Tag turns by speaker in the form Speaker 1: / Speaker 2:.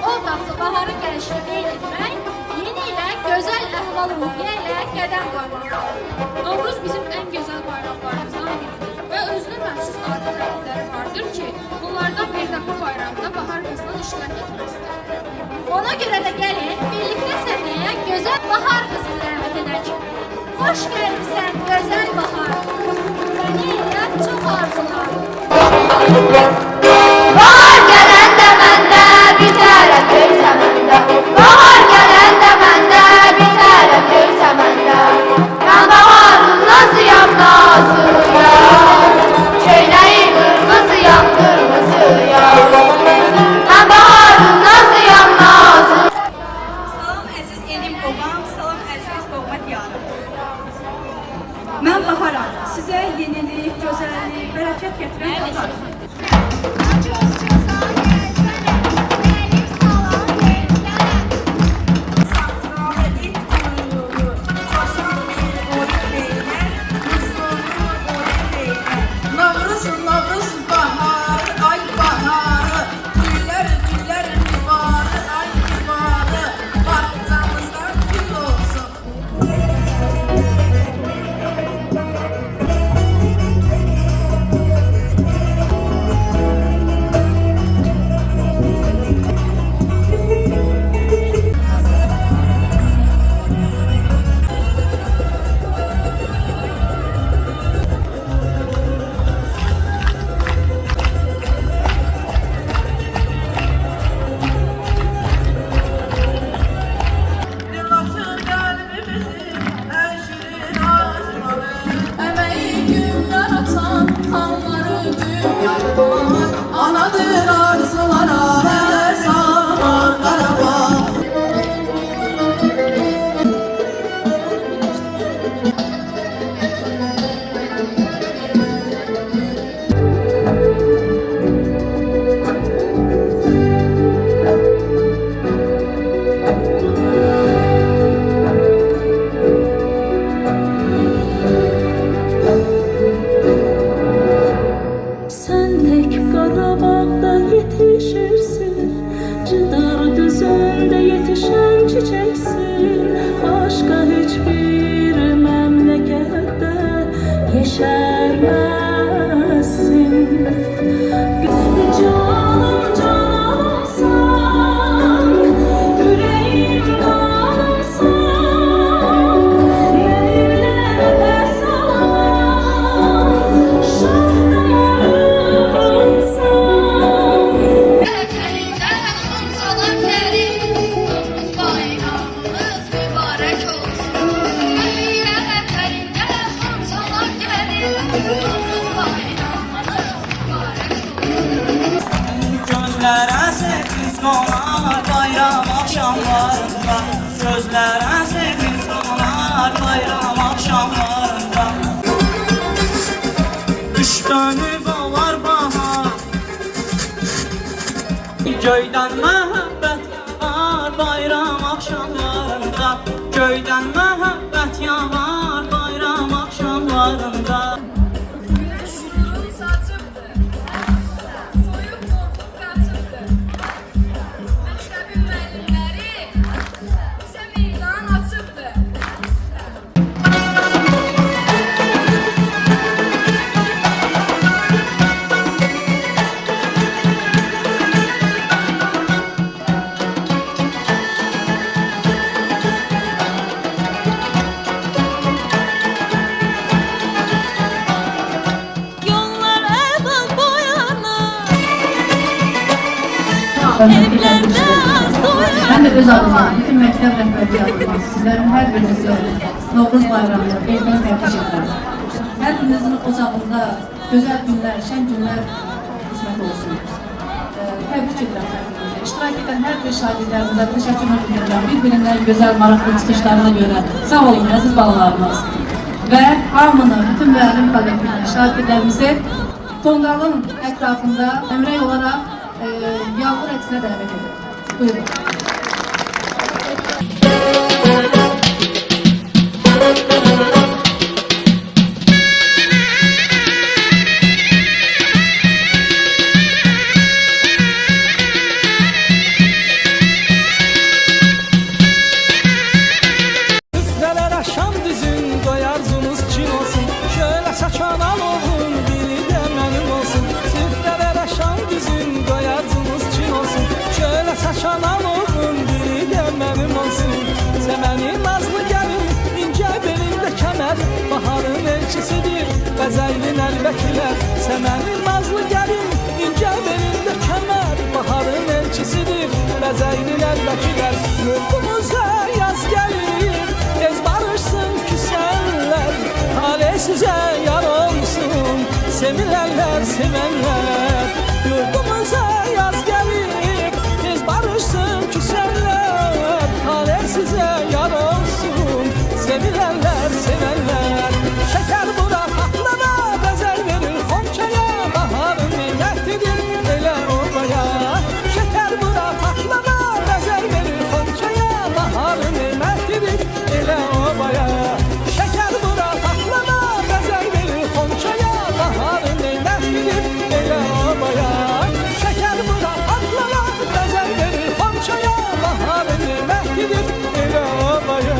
Speaker 1: o daxlı baharın gəlişini qeyd etmək, yeni ilə gözəl əhval-ruhiyyə ilə qədəm qoymaqdır. Novruz bizim ən gözəl bayramlarımızdan biridir və özünə məxsus adət-ənənələri vardır ki, bunlardan bir də bu bayramda bahar qızının iştirak etməsidir. Ona görə də gəlin, birlikdə səhnəyə gözəl bahar qızını dəvət edək. Xoş gəlmişsən gözəl bahar, səni ilə çox arzularım.
Speaker 2: Bahar gələndə məndə bitər ötür səməndə. Bahar gələndə məndə bitər ötür səməndə. Mən baharın nazıyam nazıyam, köynəyi qırmızıyam qırmızıyam. Mən baharın nazıyam nazıyam.
Speaker 3: Salam əziz elim babam, salam əziz doğma diyarım. Mən baharam, sizə yenilik, gözəllik, bərəkət gətirən baharam.
Speaker 4: Novruz bahar, ay baharı, güller güller divarı, ay divarı, bahtımızdan gül olsun. Anadır arzulara her zaman Qarabağ.
Speaker 5: Sen tek Qarabağda yetişirsin, Cıdır düzünde yetişen çiçeksin. Başka hiçbir memlekette yeşermezsin. Canım canımsan, yüreğim kanımsan, benimle nefes alan şahane yarımsan.
Speaker 1: Ətərində xonçalar gəlir, Novruz bayramımız mübarək olsun. Qəbilə ətərində xonçalar gəlir, Novruz bayramımız mübarək olsun.
Speaker 6: Gözlərə sevinç donar bayram axşamlarında. Gözlərə sevinç donar bayram axşamlarında. Qış dönüb olar bahar, göydən məhəbbət yağar bayram axşamlarında. Göydən məhəbbət yağar bayram axşamlarında.
Speaker 3: Güneş nurunu saçıbdır, soyuq qorxub qaçıbdır. Məktəbin müəllimləri bizə meydan açıbdır.
Speaker 5: Yollar evvel boyanır, evlerde soyanır.
Speaker 7: Ben de öz adıma, bütün mektep rehberliği adıma sizlerin her birinize Novruz Bayramı'nda bildiğim tebrik ederim. Hepinizin ocağında güzel günler, şen günler kısmet olsun. Tebrik ederim hepinize. İştirak eden her bir şahitlerimize teşekkür ederim. Birbirinden güzel, maraklı çıkışlarına göre. Sağ olun aziz balalarımız. Ve hamını, bütün müəllim kollektifini, şahitlerimizi Tonqalın etrafında ömrək olarak yağmur etsinə dəvət edir. Buyurun.
Speaker 8: baharın elçisidir Bəzəyli nəlbəkilər Səmənin nazlı gəlin İncə belində kəmər Baharın elçisidir Bəzəyli nəlbəkilər Yurdumuza yaz gəlir Tez barışsın küsənlər Talih sizə yar olsun Sevilərlər, sevənlər Yurdumuza yaz gəlir Tez barışsın küsənlər Talih sizə yar olsun Sevilərlər, sevənlər Şəkər bura patlana Bəzər verir xonçaya Baharın nimətlidir elə obaya Şəkər bura patlana Bəzər verir xonçaya Baharın nimətlidir elə obaya Şəkər bura patlana Bəzər verir xonçaya Baharın nimətlidir elə obaya Şəkər bura patlana Bəzər verir xonçaya Baharın nimətlidir elə obaya